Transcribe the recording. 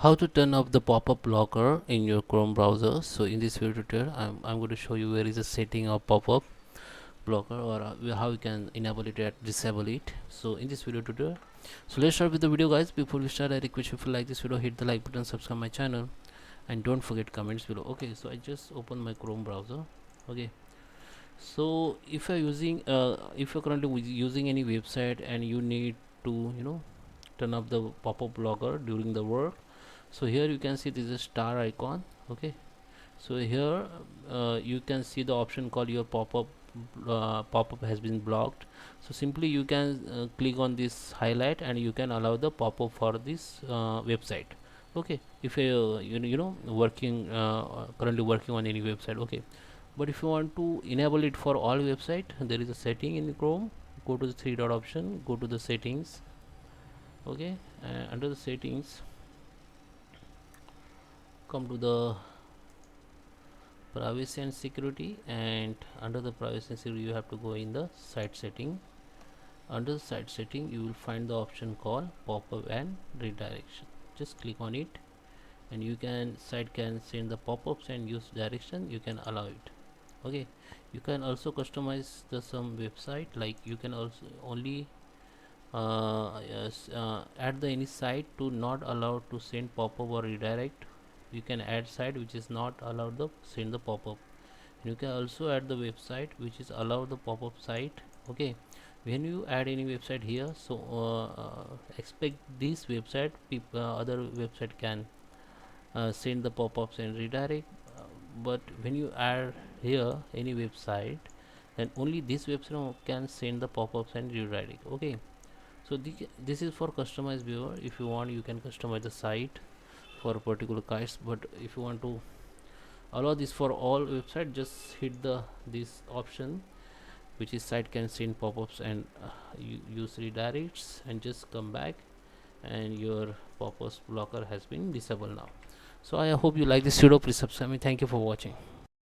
How to turn off the pop-up blocker in your Chrome browser. So in this video tutorial I'm going to show you where is the setting of pop-up blocker, or how you can enable it or disable it. So in this video tutorial, so let's start with the video, guys. Before we start, I request you, if you like this video, hit the like button, subscribe my channel, and don't forget comments below. Okay, so I just open my Chrome browser. Okay, so if you're using if you're currently using any website and you need to turn off the pop-up blocker during the work, so here you can see this is a star icon. Okay, so here you can see the option called your pop-up has been blocked. So simply you can click on this highlight and you can allow the pop-up for this website. Okay, if you working currently working on any website. Okay, but if you want to enable it for all website, there is a setting in Chrome. Go to the three dot option, go to the settings. Okay, under the settings, come to the privacy and security, and under the privacy and security you have to go in the site setting. Under the site setting you will find the option called pop-up and redirection. Just click on it and you can site can send the pop-ups and use direction, you can allow it. Okay, you can also customize the some website, like you can also only add the any site to not allowed to send pop-up or redirect. You can add site which is not allowed to send the pop-up. You can also add the website which is allow the pop-up site. Okay, when you add any website here, so expect this website other website can send the pop-ups and redirect, but when you add here any website, then only this website can send the pop-ups and redirect. Okay, so this is for customized viewer. If you want, you can customize the site for a particular case, but if you want to allow this for all website, just hit the this option which is site can send pop-ups and use redirects, and just come back and your pop-ups blocker has been disabled now. So I hope you like this video. Please subscribe me. Thank you for watching.